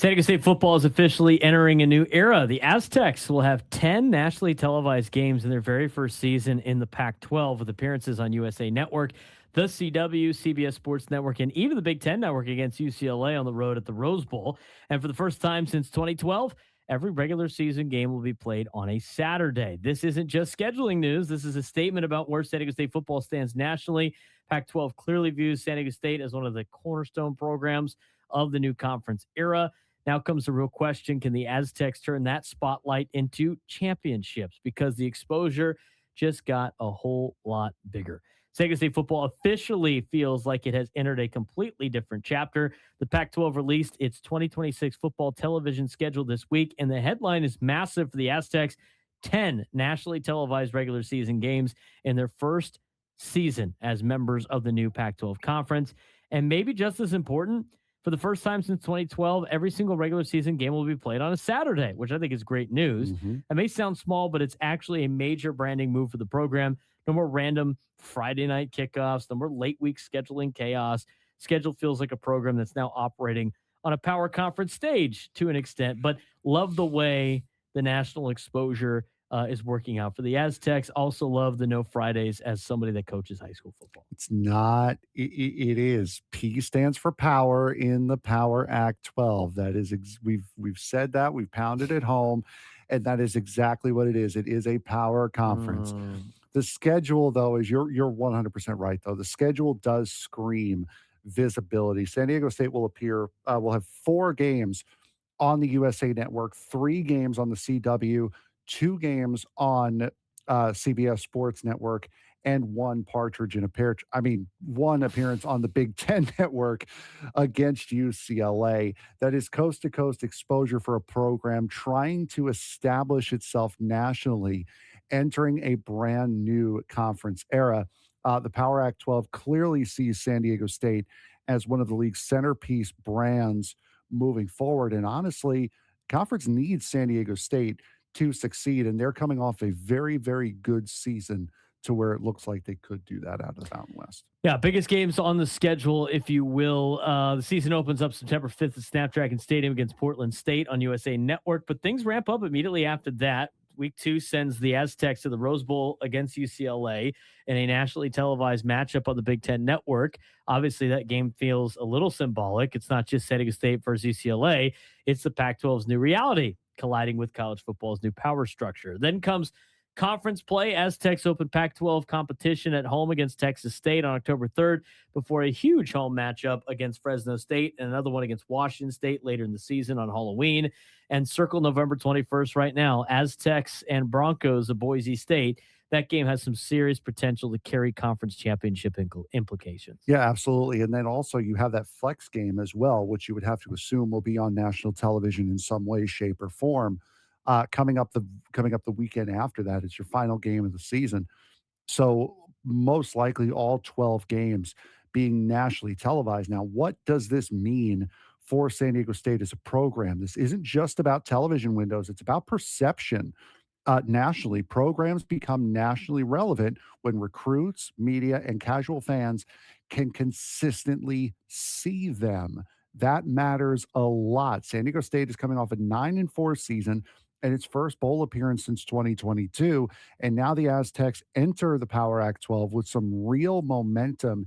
San Diego State football is officially entering a new era. The Aztecs will have 10 nationally televised games in their very first season in the Pac-12 with appearances on USA Network, the CW, CBS Sports Network, and even the Big Ten Network against UCLA on the road at the Rose Bowl. And for the first time since 2012, every regular season game will be played on a Saturday. This isn't just scheduling news. This is a statement about where San Diego State football stands nationally. Pac-12 clearly views San Diego State as one of the cornerstone programs of the new conference era. Now comes the real question. Can the Aztecs turn that spotlight into championships? Because the exposure just got a whole lot bigger. San Diego State football officially feels like it has entered a completely different chapter. The Pac-12 released its 2026 football television schedule this week, and the headline is massive for the Aztecs. 10 nationally televised regular season games in their first season as members of the new Pac-12 Conference. And maybe just as important, for the first time since 2012, every single regular season game will be played on a Saturday, which I think is great news. It may sound small, but it's actually a major branding move for the program. No more random Friday night kickoffs, no more late week scheduling chaos. Schedule feels like a program that's now operating on a power conference stage to an extent, but love the way the national exposure is working out for the Aztecs. Also love the no Fridays as somebody that coaches high school football. It's not, it is. P stands for power in the Power Act 12. That is, we've said that, we've pounded it home, and that is exactly what it is. It is a power conference. The schedule, though, is you're 100% right, though. The schedule does scream visibility. San Diego State will have 4 games on the USA Network, 3 games on the CW, 2 games on CBS Sports Network, and one appearance on the Big Ten Network against UCLA. That is coast-to-coast exposure for a program trying to establish itself nationally, entering a brand new conference era. The Power Act 12 clearly sees San Diego State as one of the league's centerpiece brands moving forward. And honestly, conference needs San Diego State to succeed, and they're coming off a very, very good season to where it looks like they could do that out of the Mountain West. Yeah, biggest games on the schedule, if you will. The season opens up September 5th at Snapdragon Stadium against Portland State on USA Network, but things ramp up immediately after that. Week 2 sends the Aztecs to the Rose Bowl against UCLA in a nationally televised matchup on the Big Ten Network. Obviously, that game feels a little symbolic. It's not just San Diego State versus UCLA. It's the Pac-12's new reality colliding with college football's new power structure. Then comes conference play. Aztecs open Pac-12 competition at home against Texas State on October 3rd before a huge home matchup against Fresno State and another one against Washington State later in the season on Halloween. And circle November 21st right now, Aztecs and Broncos of Boise State. That game has some serious potential to carry conference championship implications. Yeah, absolutely. And then also you have that flex game as well, which you would have to assume will be on national television in some way, shape, or form. Coming up the weekend after that, it's your final game of the season. So most likely all 12 games being nationally televised. Now, what does this mean for San Diego State as a program? This isn't just about television windows. It's about perception. Nationally, programs become nationally relevant when recruits, media, and casual fans can consistently see them. That matters a lot. San Diego State is coming off a 9-4 season and its first bowl appearance since 2022. And now the Aztecs enter the Power Act 12 with some real momentum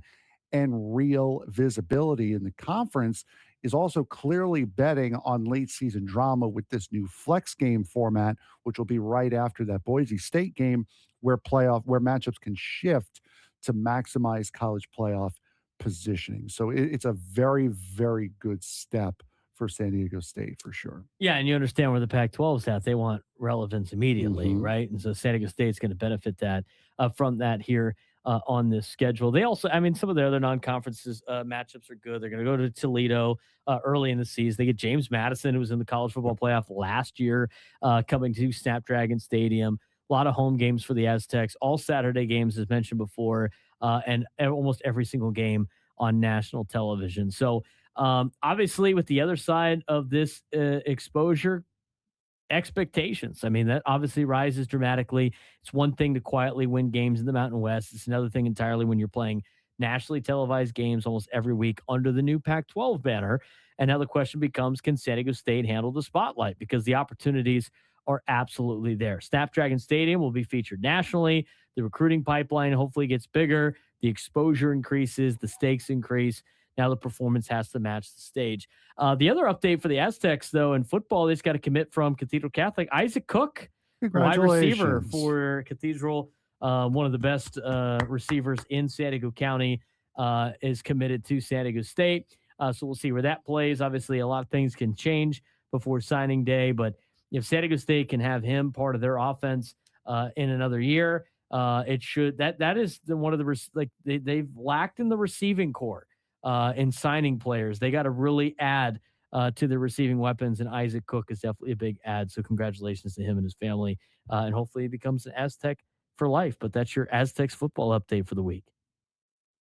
and real visibility. In the conference is also clearly betting on late season drama with this new flex game format, which will be right after that Boise State game where matchups can shift to maximize college playoff positioning. So it's a very, very good step for San Diego State for sure. Yeah, and you understand where the Pac-12 is at. They want relevance immediately, right? And so San Diego State's going to benefit from that here on this schedule. They also, some of their other non-conferences matchups are good. They're going to go to Toledo early in the season. They get James Madison, who was in the college football playoff last year, coming to Snapdragon Stadium. A lot of home games for the Aztecs, all Saturday games, as mentioned before, and almost every single game on national television. So obviously, with the other side of this exposure, expectations. That obviously rises dramatically. It's one thing to quietly win games in the Mountain West. It's another thing entirely when you're playing nationally televised games almost every week under the new Pac-12 banner. And now the question becomes, can San Diego State handle the spotlight? Because the opportunities are absolutely there. Snapdragon Stadium will be featured nationally. The recruiting pipeline hopefully gets bigger. The exposure increases. The stakes increase. Now the performance has to match the stage. The other update for the Aztecs, though, in football, they just got a commit from Cathedral Catholic. Isaac Cook, wide receiver for Cathedral, one of the best receivers in San Diego County, is committed to San Diego State. So we'll see where that plays. Obviously, a lot of things can change before signing day, but if San Diego State can have him part of their offense in another year, it should. That is one of the they've lacked in the receiving core in signing players. They got to really add to the receiving weapons, and Isaac Cook is definitely a big add. So congratulations to him and his family, and hopefully he becomes an Aztec for life. But that's your Aztecs football update for the week.